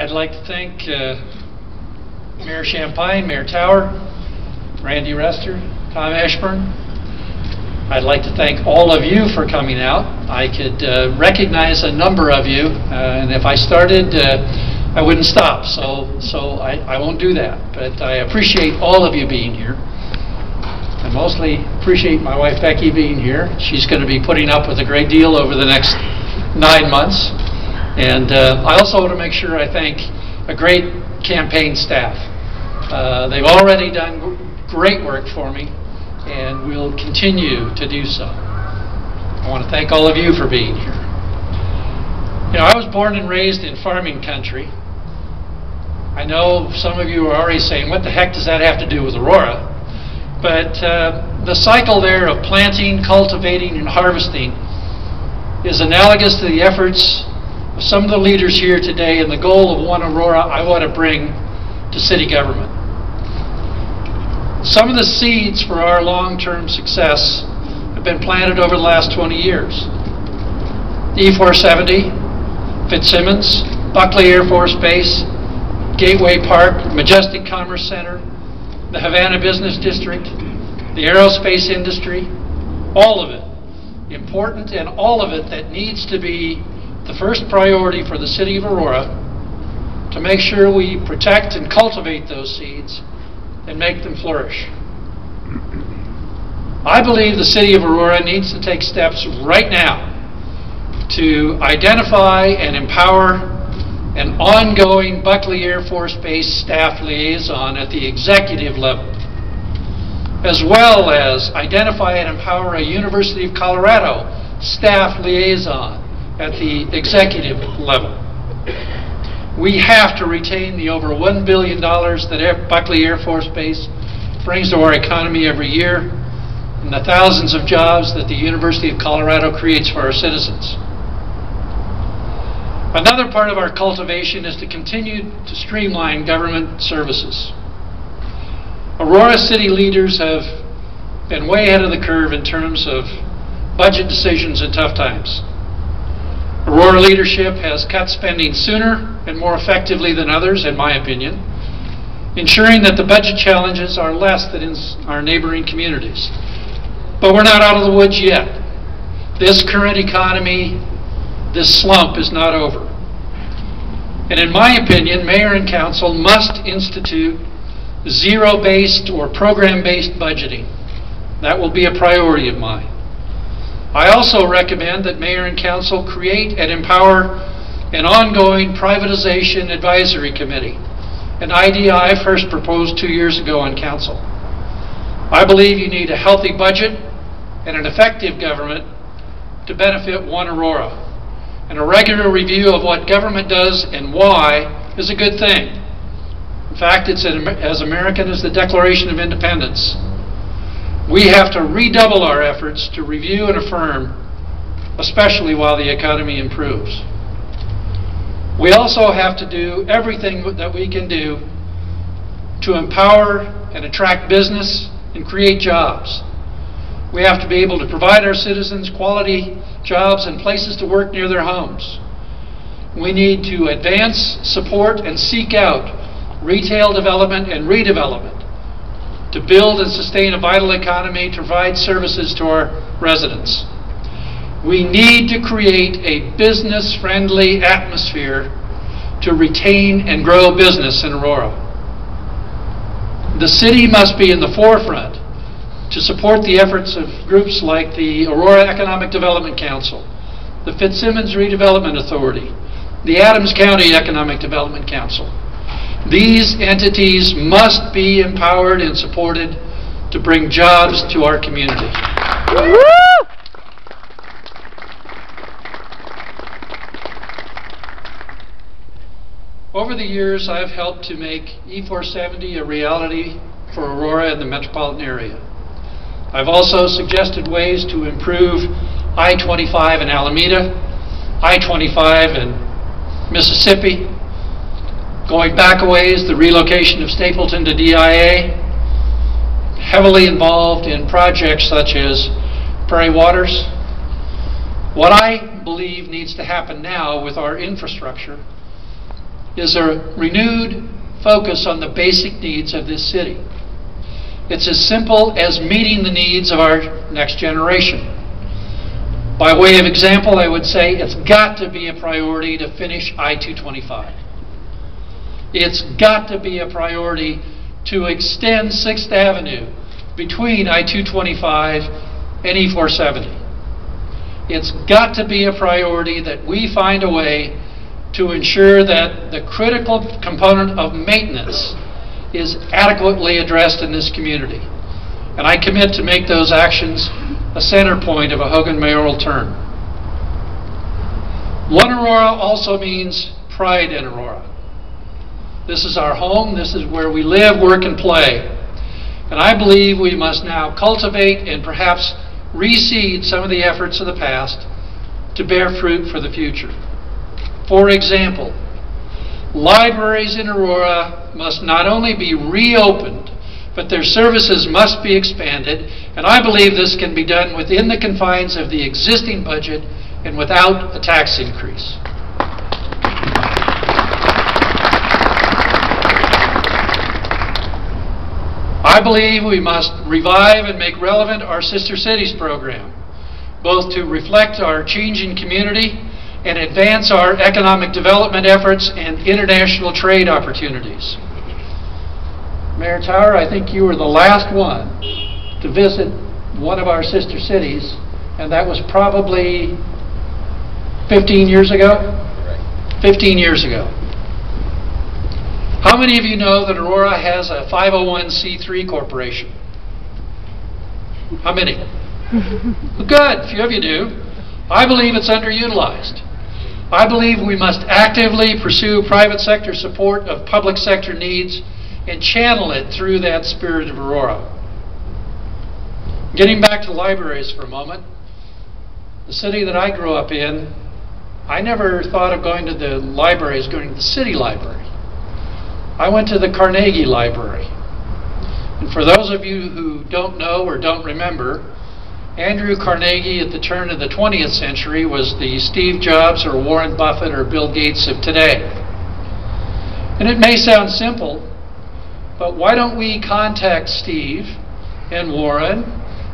I'd like to thank Mayor Champagne, Mayor Tower, Randy Rester, Tom Ashburn. I'd like to thank all of you for coming out. I could recognize a number of you, and if I started, I wouldn't stop, so I won't do that. But I appreciate all of you being here. I mostly appreciate my wife Becky being here. She's going to be putting up with a great deal over the next 9 months. And I also want to make sure I thank a great campaign staff. They've already done great work for me, and will continue to do so. I want to thank all of you for being here. You know, I was born and raised in farming country. I know some of you are already saying, what the heck does that have to do with Aurora? But the cycle there of planting, cultivating, and harvesting is analogous to the efforts of some of the leaders here today, and the goal of One Aurora I want to bring to city government. Some of the seeds for our long-term success have been planted over the last 20 years. E470, Fitzsimmons, Buckley Air Force Base, Gateway Park, Majestic Commerce Center, the Havana Business District, the aerospace industry, all of it important, and all of it that needs to be the first priority for the city of Aurora to make sure we protect and cultivate those seeds and make them flourish. I believe the city of Aurora needs to take steps right now to identify and empower an ongoing Buckley Air Force Base staff liaison at the executive level, as well as identify and empower a University of Colorado staff liaison at the executive level. We have to retain the over $1 billion that Buckley Air Force Base brings to our economy every year, and the thousands of jobs that the University of Colorado creates for our citizens. Another part of our cultivation is to continue to streamline government services. Aurora city leaders have been way ahead of the curve in terms of budget decisions in tough times. Aurora leadership has cut spending sooner and more effectively than others, in my opinion, ensuring that the budget challenges are less than in our neighboring communities. But we're not out of the woods yet. This current economy, this slump is not over. And in my opinion, Mayor and Council must institute zero-based or program-based budgeting. That will be a priority of mine. I also recommend that Mayor and Council create and empower an ongoing privatization advisory committee, an idea I first proposed 2 years ago on Council. I believe you need a healthy budget and an effective government to benefit One Aurora. And a regular review of what government does and why is a good thing. In fact, it's as American as the Declaration of Independence. We have to redouble our efforts to review and affirm, especially while the economy improves. We also have to do everything that we can do to empower and attract business and create jobs. We have to be able to provide our citizens quality jobs and places to work near their homes. We need to advance, support, and seek out retail development and redevelopment to build and sustain a vital economy, to provide services to our residents. We need to create a business-friendly atmosphere to retain and grow business in Aurora. The city must be in the forefront to support the efforts of groups like the Aurora Economic Development Council, the Fitzsimmons Redevelopment Authority, the Adams County Economic Development Council. These entities must be empowered and supported to bring jobs to our community. Over the years, I've helped to make E470 a reality for Aurora and the metropolitan area. I've also suggested ways to improve I-25 in Alameda, I-25 in Mississippi, going back a ways, the relocation of Stapleton to DIA, heavily involved in projects such as Prairie Waters. What I believe needs to happen now with our infrastructure is a renewed focus on the basic needs of this city. It's as simple as meeting the needs of our next generation. By way of example, I would say it's got to be a priority to finish I-225. It's got to be a priority to extend 6th Avenue between I-225 and E-470. It's got to be a priority that we find a way to ensure that the critical component of maintenance is adequately addressed in this community. And I commit to make those actions a center point of a Hogan mayoral term. One Aurora also means pride in Aurora. This is our home. This is where we live, work, and play. And I believe we must now cultivate and perhaps reseed some of the efforts of the past to bear fruit for the future. For example, libraries in Aurora must not only be reopened, but their services must be expanded, and I believe this can be done within the confines of the existing budget and without a tax increase. I believe we must revive and make relevant our Sister Cities program, both to reflect our changing community and advance our economic development efforts and international trade opportunities. Mayor Tower, I think you were the last one to visit one of our sister cities, and that was probably 15 years ago? 15 years ago. How many of you know that Aurora has a 501c3 corporation? How many? Good, a few of you do. I believe it's underutilized. I believe we must actively pursue private sector support of public sector needs and channel it through that spirit of Aurora. Getting back to libraries for a moment, the city that I grew up in, I never thought of going to the library as going to the city library. I went to the Carnegie Library. And for those of you who don't know or don't remember, Andrew Carnegie at the turn of the 20th century was the Steve Jobs or Warren Buffett or Bill Gates of today. And it may sound simple, but why don't we contact Steve and Warren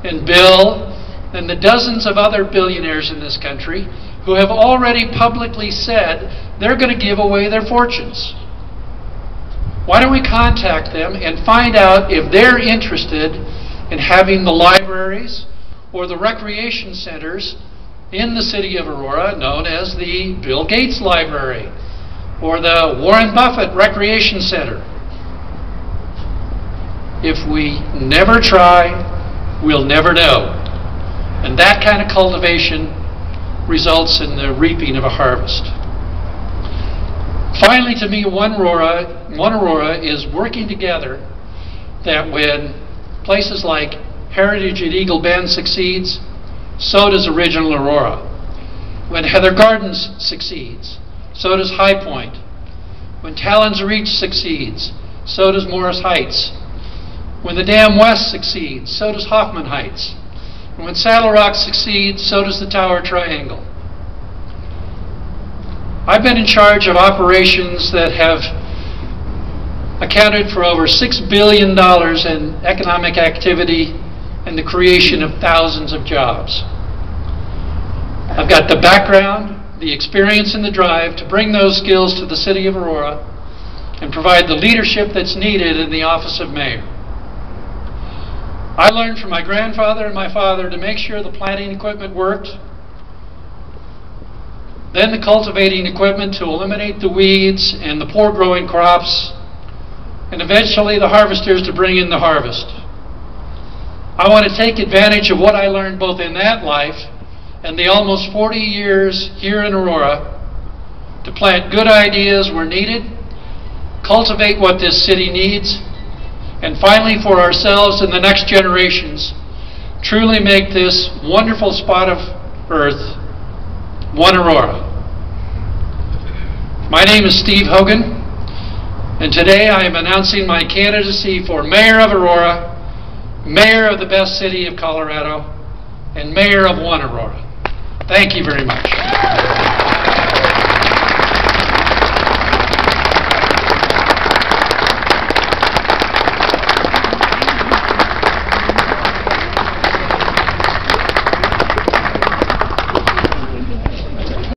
and Bill and the dozens of other billionaires in this country who have already publicly said they're going to give away their fortunes? Why don't we contact them and find out if they're interested in having the libraries or the recreation centers in the city of Aurora known as the Bill Gates Library or the Warren Buffett Recreation Center? If we never try, we'll never know. And that kind of cultivation results in the reaping of a harvest. Finally, to me, One Aurora is working together that when places like Heritage at Eagle Bend succeeds, so does Original Aurora. When Heather Gardens succeeds, so does High Point. When Talon's Reach succeeds, so does Morris Heights. When the Dam West succeeds, so does Hoffman Heights. And when Saddle Rock succeeds, so does the Tower Triangle. I've been in charge of operations that have accounted for over $6 billion in economic activity and the creation of thousands of jobs. I've got the background, the experience, and the drive to bring those skills to the city of Aurora and provide the leadership that's needed in the office of mayor. I learned from my grandfather and my father to make sure the planting equipment worked, then the cultivating equipment to eliminate the weeds and the poor growing crops, and eventually the harvesters to bring in the harvest. I want to take advantage of what I learned both in that life and the almost 40 years here in Aurora to plant good ideas where needed, cultivate what this city needs, and finally for ourselves and the next generations, truly make this wonderful spot of earth One Aurora. My name is Steve Hogan, and today I am announcing my candidacy for Mayor of Aurora, Mayor of the best city of Colorado, and Mayor of One Aurora. Thank you very much.